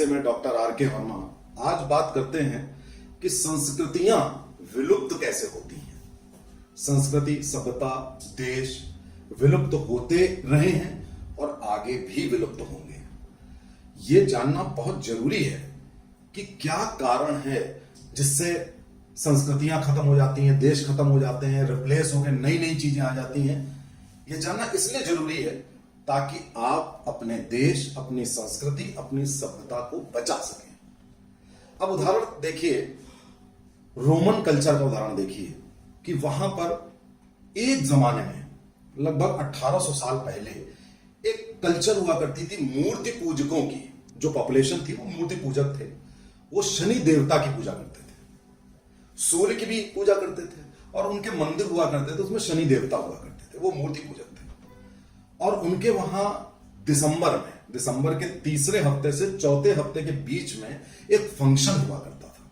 से मैं doctor R के वर्मा। आज बात करते हैं कि संस्कृतियां विलुप्त कैसे होती हैं। संस्कृति, सभ्यता, देश विलुप्त होते रहे हैं और आगे भी विलुप्त होंगे। ये जानना बहुत जरूरी है कि क्या कारण है जिससे संस्कृतियां खत्म हो जाती हैं, देश खत्म हो जाते हैं, रिप्लेस होकर नई नई चीजें आ जाती हैं। यह जानना इसलिए जरूरी है ताकि आप अपने देश, अपनी संस्कृति, अपनी सभ्यता को बचा सकें। अब उदाहरण देखिए, रोमन कल्चर का उदाहरण देखिए कि वहां पर एक जमाने में लगभग 1800 साल पहले एक कल्चर हुआ करती थी मूर्ति पूजकों की। जो पॉपुलेशन थी वो मूर्ति पूजक थे। वो शनि देवता की पूजा करते थे, सूर्य की भी पूजा करते थे और उनके मंदिर हुआ करते थे, उसमें शनि देवता हुआ करते थे। वो मूर्ति पूजक थे और उनके वहां दिसंबर के तीसरे हफ्ते से चौथे हफ्ते के बीच में एक फंक्शन हुआ करता था,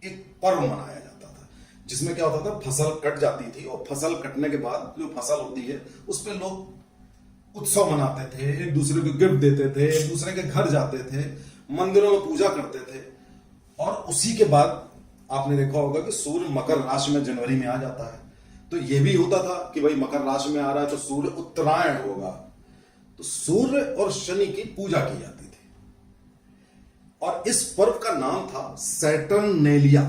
एक पर्व मनाया जाता था जिसमें क्या होता था, फसल कट जाती थी और फसल कटने के बाद जो फसल होती है उस पर लोग उत्सव मनाते थे, एक दूसरे को गिफ्ट देते थे, एक दूसरे के घर जाते थे, मंदिरों में पूजा करते थे। और उसी के बाद आपने देखा होगा कि सूर्य मकर राशि में जनवरी में आ जाता है, तो यह भी होता था कि भाई मकर राशि में आ रहा है तो सूर्य उत्तरायण होगा। तो सूर्य और शनि की पूजा की जाती थी और इस पर्व का नाम था सैटर्नेलिया।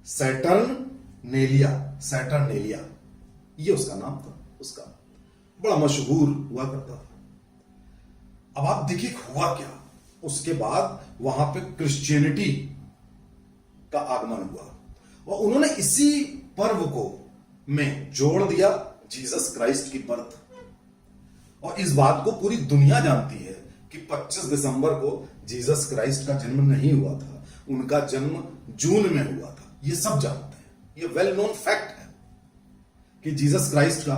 सैटर्नेलिया ये उसका नाम था। उसका बड़ा मशहूर हुआ करता था। अब आप देखिए हुआ क्या, उसके बाद वहां पे क्रिश्चियनिटी का आगमन हुआ और उन्होंने इसी पर्व को में जोड़ दिया जीसस क्राइस्ट की बर्थ। और इस बात को पूरी दुनिया जानती है कि 25 दिसंबर को जीसस क्राइस्ट का जन्म नहीं हुआ था, उनका जन्म जून में हुआ था। ये सब जानते हैं, ये वेल नोन फैक्ट है कि जीसस क्राइस्ट का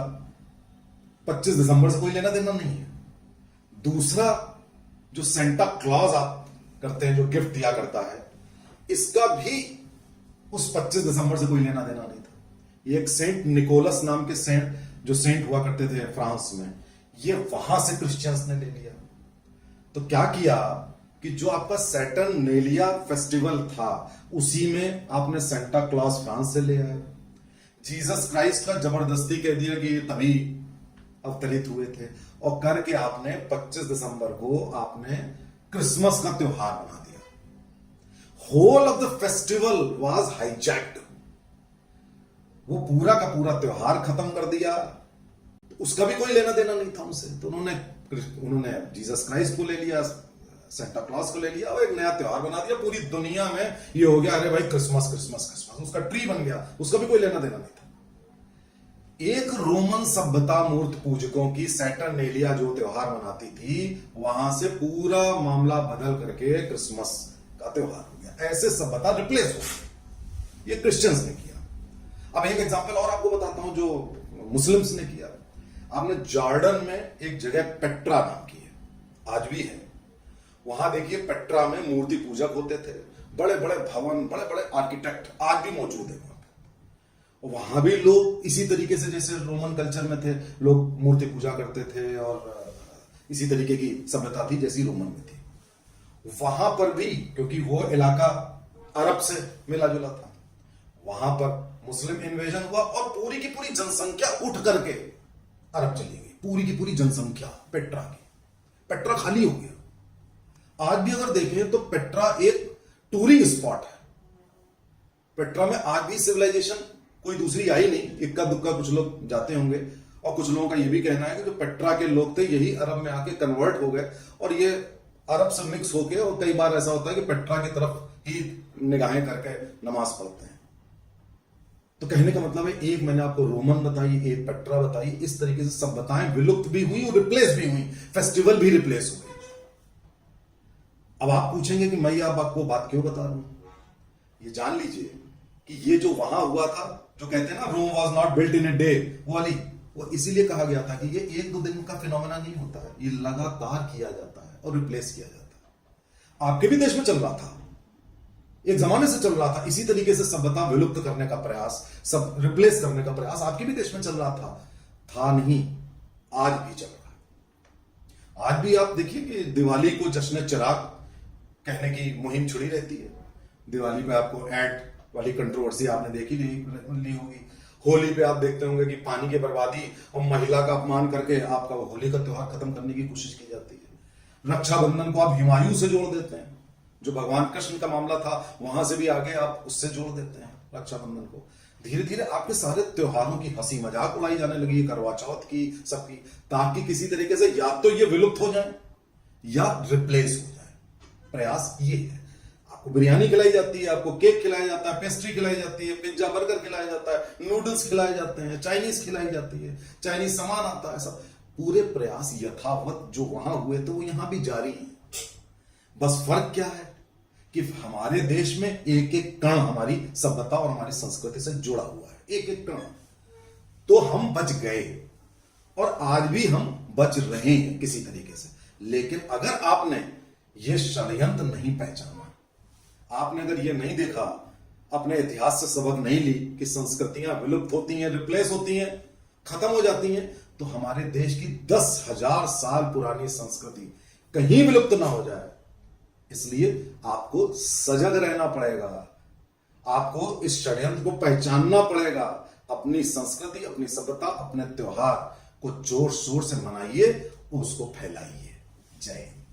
25 दिसंबर से कोई लेना देना नहीं है। दूसरा, जो सेंटा क्लॉज आप करते हैं, जो गिफ्ट दिया करता है, इसका भी उस 25 दिसंबर से कोई लेना देना नहीं था। ये एक सेंट निकोलस नाम के सेंट हुआ करते थे फ्रांस में, ये वहां से क्रिश्चियंस ने ले लिया। तो क्या किया कि जो आपका सैटर्नेलिया फेस्टिवल था उसी में आपने सेंटा क्लॉज फ्रांस से ले आए। जीसस क्राइस्ट का जबरदस्ती कह दिया कि तभी अवतरित हुए थे और करके आपने 25 दिसंबर को आपने क्रिसमस का त्योहार बना दिया। Whole of the festival was hijacked. वो पूरा का पूरा त्योहार खत्म कर दिया। तो उसका भी कोई लेना देना नहीं था उनसे। तो उन्होंने जीसस क्राइस्ट को ले लिया, सेंटा क्लॉज को ले लिया और एक नया त्योहार बना दिया। पूरी दुनिया में ये हो गया, अरे भाई क्रिसमस क्रिसमस क्रिसमस, उसका ट्री बन गया, उसका भी कोई लेना देना नहीं था। एक रोमन सभ्यता मूर्ति पूजकों की सैटर्नेलिया जो त्योहार मनाती थी, वहां से पूरा मामला बदल करके क्रिसमस का त्योहार हो गया। ऐसे सभ्यता रिप्लेस हो गई। ये क्रिश्चियंस ने किया। अब एक एग्जांपल और आपको बताता हूं जो मुस्लिम्स ने किया। आपने जॉर्डन में एक जगह पेट्रा नाम की है, आज भी है। वहां देखिए पेट्रा में मूर्ति पूजक होते थे, बड़े बड़े भवन, बड़े बड़े आर्किटेक्ट आज भी मौजूद है। वहां भी लोग इसी तरीके से, जैसे रोमन कल्चर में थे, लोग मूर्ति पूजा करते थे और इसी तरीके की सभ्यता थी जैसी रोमन में थी। वहां पर भी, क्योंकि वो इलाका अरब से मिला जुला था, वहां पर मुस्लिम इन्वेजन हुआ और पूरी की पूरी जनसंख्या उठ करके अरब चली गई। पूरी की पूरी जनसंख्या पेट्रा की, पेट्रा खाली हो गया। आज भी अगर देखें तो पेट्रा एक टूरिंग स्पॉट है। पेट्रा में आज भी सिविलाइजेशन कोई दूसरी आई नहीं, इक्का दुक्का कुछ लोग जाते होंगे और कुछ लोगों का यह भी कहना है कि जो पेट्रा के लोग थे यही अरब में आके कन्वर्ट हो गए और ये अरब से मिक्स होके, और कई बार ऐसा होता है कि पेट्रा की तरफ ही निगाहें करके नमाज पढ़ते हैं। तो कहने का मतलब है, एक मैंने आपको रोमन बताई, एक पेट्रा बताई। इस तरीके से सभ्यताएं विलुप्त भी हुई और रिप्लेस भी हुई, फेस्टिवल भी रिप्लेस हो गए। अब आप पूछेंगे कि मैं आपको बात क्यों बता रहा हूं। ये जान लीजिए कि ये जो वहां हुआ था, जो कहते हैं ना Rome was not built in a day, वो इसीलिए कहा गया था कि ये एक दो दिन का फिनोमेना नहीं होता है, ये लगातार किया जाता है और रिप्लेस किया जाता है। आपके भी देश में चल रहा था, एक जमाने से चल रहा था इसी तरीके से सभ्यता विलुप्त करने का प्रयास, सब रिप्लेस करने का प्रयास आपके भी देश में चल रहा था नहीं, आज भी चल रहा है। आज भी आप देखिए कि दिवाली को जश्न चिराग कहने की मुहिम छुड़ी रहती है। दिवाली पे आपको ऐड वाली कंट्रोवर्सी आपने देखी ली होगी। होली पे आप देखते होंगे कि पानी की बर्बादी और महिला का अपमान करके आपका होली का त्योहार खत्म करने की कोशिश की जाती है। रक्षाबंधन को आप हुमायूं से जोड़ देते हैं, जो भगवान कृष्ण का मामला था वहां से भी आगे आप उससे जोड़ देते हैं रक्षाबंधन को। धीरे धीरे आपके सारे त्योहारों की हंसी मजाक उड़ाई जाने लगी है, करवा चौथ की, सबकी, ताकि किसी तरीके से या तो ये विलुप्त हो जाए या रिप्लेस हो जाए। प्रयास ये है। आपको बिरयानी खिलाई जाती है, आपको केक खिलाया जाता है, पेस्ट्री खिलाई जाती है, पिज्जा बर्गर खिलाया जाता है, नूडल्स खिलाए जाते हैं, चाइनीज खिलाई जाती है, चाइनीज सामान आता है, सब पूरे प्रयास यथावत जो वहां हुए थे वो यहां भी जारी है। बस फर्क क्या है कि हमारे देश में एक एक कण हमारी सभ्यता और हमारी संस्कृति से जुड़ा हुआ है, एक एक कण। तो हम बच गए और आज भी हम बच रहे हैं किसी तरीके से। लेकिन अगर आपने यह षड्यंत्र नहीं पहचाना, आपने अगर यह नहीं देखा, अपने इतिहास से सबक नहीं ली कि संस्कृतियां विलुप्त होती हैं, रिप्लेस होती हैं, खत्म हो जाती हैं, तो हमारे देश की 10,000 साल पुरानी संस्कृति कहीं विलुप्त ना हो जाए। इसलिए आपको सजग रहना पड़ेगा, आपको इस षड्यंत्र को पहचानना पड़ेगा। अपनी संस्कृति, अपनी सभ्यता, अपने त्योहार को जोर शोर से मनाइए और उसको फैलाइए। जय हिंद।